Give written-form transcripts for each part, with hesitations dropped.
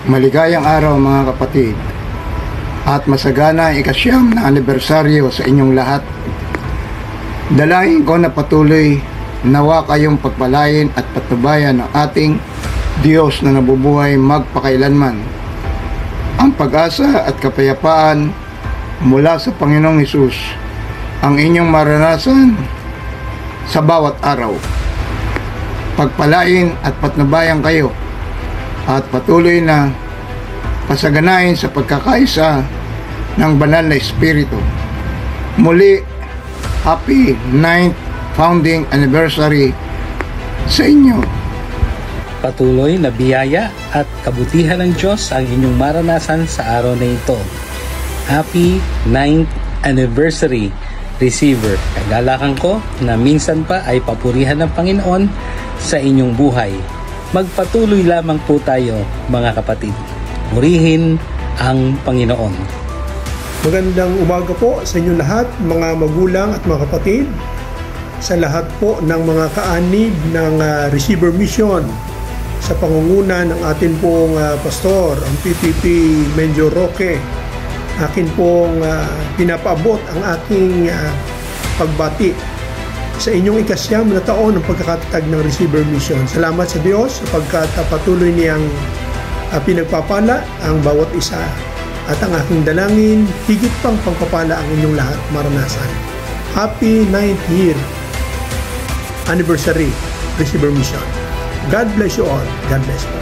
Maligayang araw mga kapatid at masagana ang ikasyam na anibersaryo sa inyong lahat. Dalangin ko na patuloy nawa kayong pagpalain at patnubayan ng ating Diyos na nabubuhay magpakailanman. Ang pag-asa at kapayapaan mula sa Panginoong Hesus ang inyong maranasan sa bawat araw. Pagpalain at patnubayan kayo at patuloy na pasaganain sa pagkakaisa ng banal na Espiritu. Muli, happy 9th founding anniversary sa inyo. Patuloy na biyaya at kabutihan ng Diyos ang inyong maranasan sa araw na ito. Happy 9th anniversary, receiver. Kagalakan ko na minsan pa ay papurihan ng Panginoon sa inyong buhay. Magpatuloy lamang po tayo mga kapatid. Purihin ang Panginoon. Magandang umaga po sa inyo lahat, mga magulang at mga kapatid. Sa lahat po ng mga kaanib ng Receiver Mission sa pangunguna ng atin pong pastor, ang PPP Menjo Roque. Akin pong pinapaabot ang aking pagbati sa inyong ikasyam na taon ng pagkakatatag ng Receiver Mission. Salamat sa Diyos sapagkat patuloy niyang pinagpapala ang bawat isa. At ang aking dalangin, higit pang pangpapala ang inyong lahat maranasan. Happy 9th year anniversary, Receiver Mission. God bless you all. God bless you.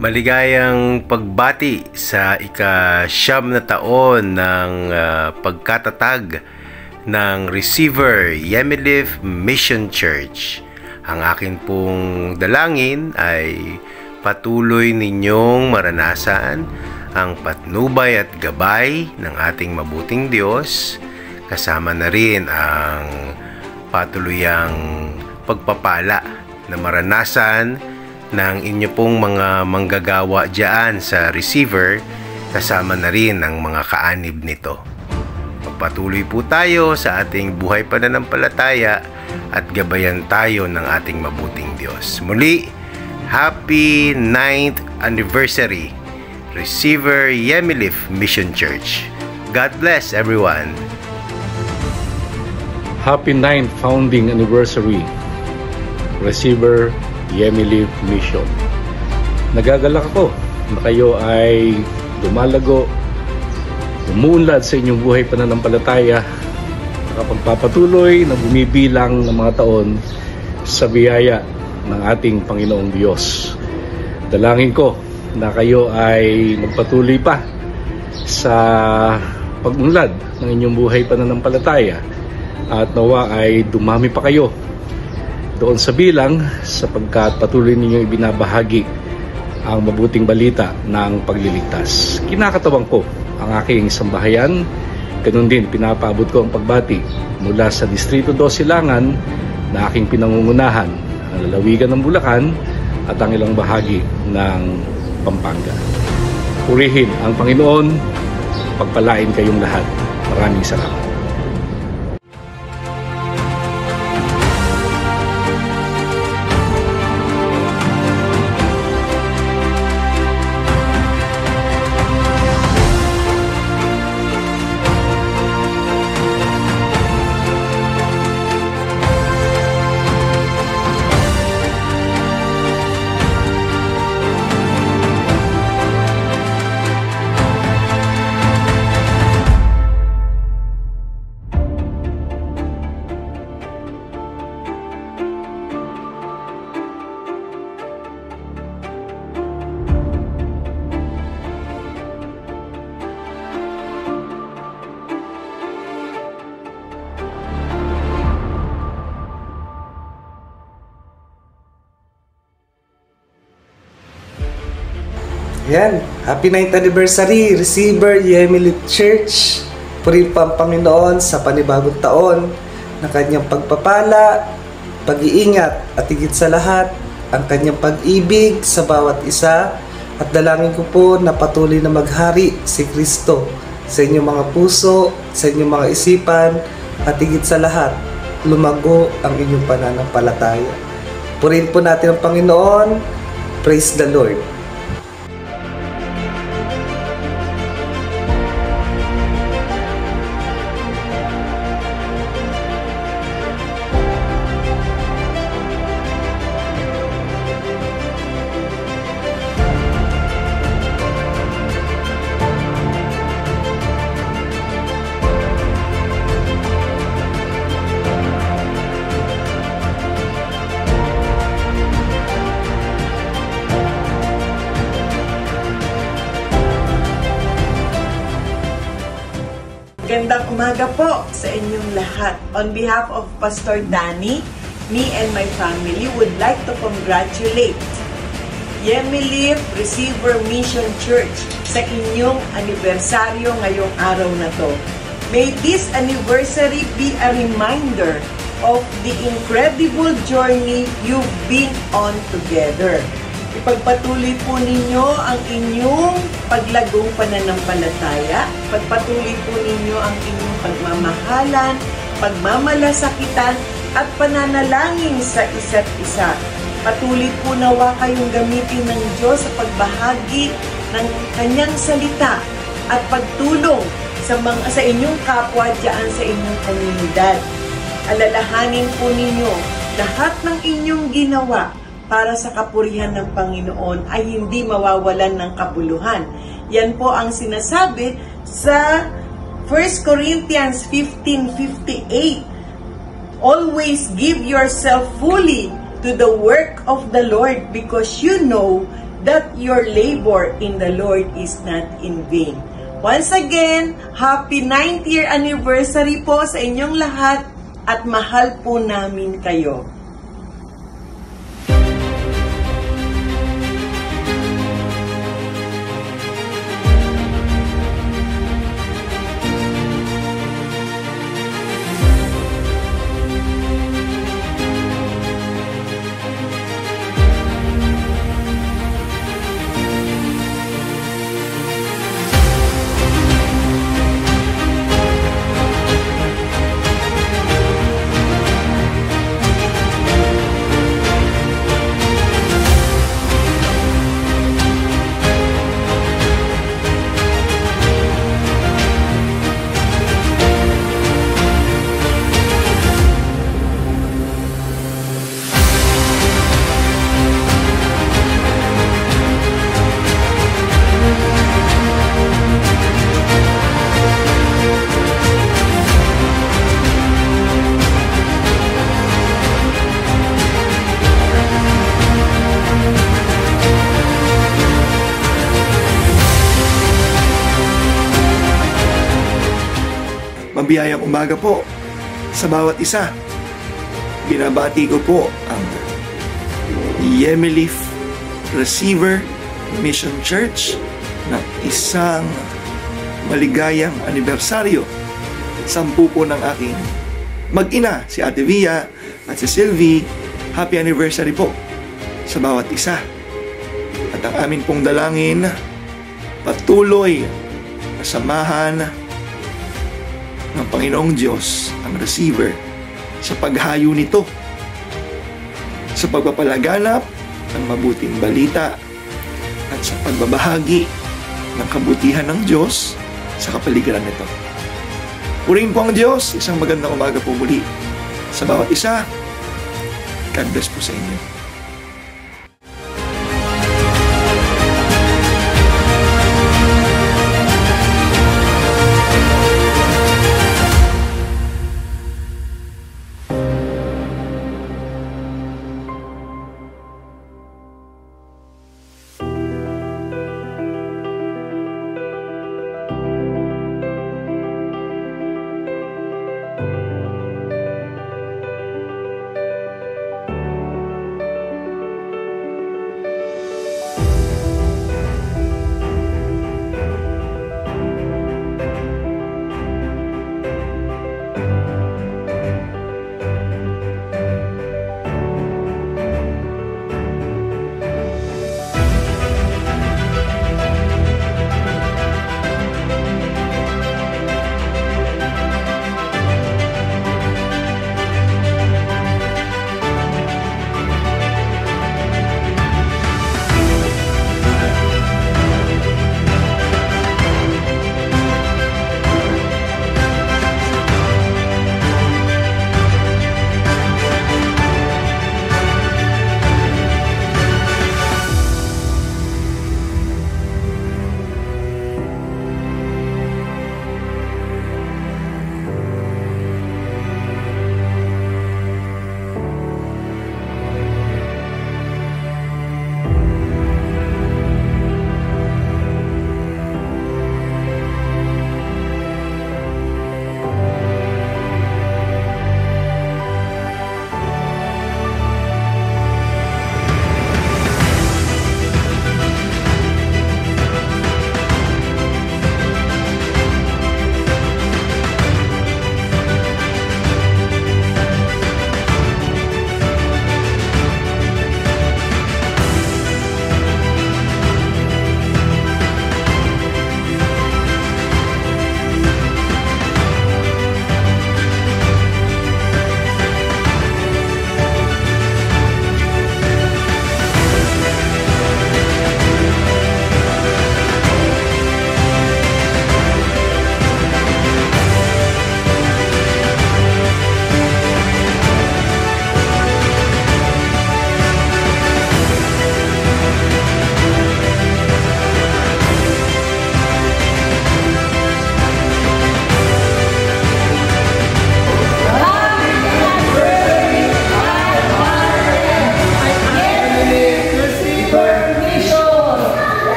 Maligayang pagbati sa ika-siyam na taon ng pagkatatag ng Receiver Yemilif Mission Church. Ang akin pong dalangin ay patuloy ninyong maranasan ang patnubay at gabay ng ating mabuting Diyos, kasama na rin ang patuluyang pagpapala na maranasan ng inyo pong mga manggagawa dyan sa receiver, kasama na rin ang mga kaanib nito. Pagpatuloy po tayo sa ating buhay pananampalataya at gabayan tayo ng ating mabuting Diyos. Muli, Happy 9th Anniversary, Receiver Yemilif Mission Church. God bless everyone. Happy 9th Founding Anniversary, Receiver Yemilif Mission. Nagagalak ako na kayo ay lumalago, umuunlad sa inyong buhay pananampalataya, nakapagpapatuloy na bumibilang ng mga taon sa biyaya ng ating Panginoong Diyos. Dalangin ko na kayo ay magpatuloy pa sa pag-unlad ng inyong buhay pananampalataya at nawa ay dumami pa kayo doon sa bilang sapagkat patuloy ninyong ibinabahagi ang mabuting balita ng pagliligtas. Kinakatawan ko ang aking sambahayan, ganun din pinapaabot ko ang pagbati mula sa Distrito 2 Silangan na aking pinangungunahan, ang lalawigan ng Bulacan at ang ilang bahagi ng Pampanga. Purihin ang Panginoon, pagpalain kayong lahat. Maraming salamat. Yan, happy 9th anniversary, Receiver Yemili Church. Purihin pa ang Panginoon sa panibagong taon na kanyang pagpapala, pag-iingat at higit sa lahat, ang kanyang pag-ibig sa bawat isa. At dalangin ko po na patuloy na maghari si Kristo sa inyong mga puso, sa inyong mga isipan, at higit sa lahat, lumago ang inyong pananampalataya. Purihin po natin ang Panginoon. Praise the Lord. Magandang umaga po sa inyong lahat. On behalf of Pastor Danny, me and my family would like to congratulate Yemili Receiver Mission Church sa inyong anibersaryo ngayong araw na to. May this anniversary be a reminder of the incredible journey you've been on together. Ipagpatuloy po ninyo ang inyong paglagong pananampalataya. Pagpatuloy po ninyo ang inyong pagmamahalan, pagmamalasakitan, at pananalangin sa isa't isa. Patuloy po nawa kayong gamitin ng Diyos sa pagbahagi ng Kanyang salita at pagtulong sa inyong kapwa diyan sa inyong komunidad. Alalahanin po ninyo lahat ng inyong ginawa para sa kapurihan ng Panginoon ay hindi mawawalan ng kabuluhan. Yan po ang sinasabi sa 1 Corinthians 15:58. Always give yourself fully to the work of the Lord because you know that your labor in the Lord is not in vain. Once again, happy 9th year anniversary po sa inyong lahat at mahal po namin kayo. mabiyayang umaga po sa bawat isa. Binabati ko po ang Yemilif Receiver Mission Church na isang maligayang anibersaryo. 10 po ng aking mag-ina, si Ate Via at si Sylvie. Happy anniversary po sa bawat isa. At ang amin pong dalangin, patuloy na samahan ng Panginoong Diyos ang receiver sa paghayo nito, sa pagpapalaganap ng mabuting balita at sa pagbabahagi ng kabutihan ng Diyos sa kapaligiran nito. Purihin po ang Diyos. Isang magandang umaga po muli sa bawat isa. God bless po sa inyo.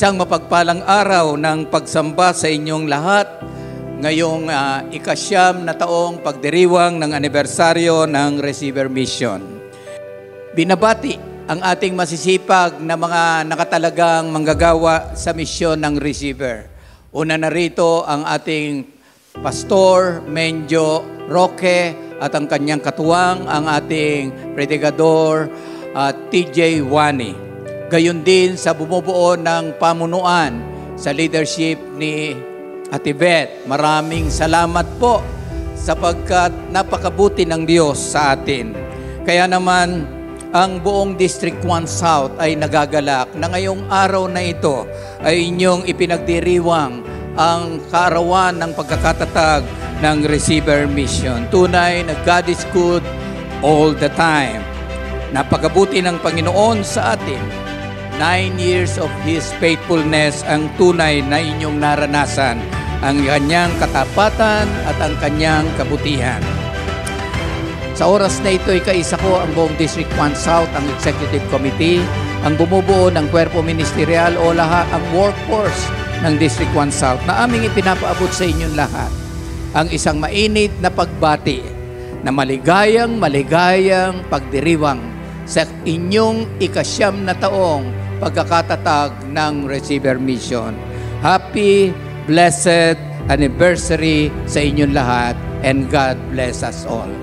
Isang mapagpalang araw ng pagsamba sa inyong lahat ngayong ika-9 na taong pagdiriwang ng anibersaryo ng Receiver Mission. Binabati ang ating masisipag na mga nakatalagang manggagawa sa misyon ng Receiver. Una na rito ang ating Pastor Menjo Roque at ang kanyang katuwang ang ating Predikador TJ Wani. Gayon din sa bumubuo ng pamunuan sa leadership ni Ate Beth. Maraming salamat po sapagkat napakabuti ng Diyos sa atin. Kaya naman ang buong District 1 South ay nagagalak na ngayong araw na ito ay inyong ipinagdiriwang ang kaarawan ng pagkakatatag ng Receiver Mission. Tunay na God is good all the time. Napakabuti ng Panginoon sa atin. 9 years of His faithfulness ang tunay na inyong naranasan, ang kanyang katapatan at ang kanyang kabutihan. Sa oras na ito ay kaisa ko ang buong District 1 South, ang Executive Committee, ang bumubuo ng kwerpo ministerial o lahat ang workforce ng District 1 South na aming ipinapaabot sa inyong lahat ang isang mainit na pagbati na maligayang pagdiriwang sa inyong ika-9 na taong pagkakatatag ng Receiver Mission. Happy, blessed anniversary sa inyong lahat, and God bless us all.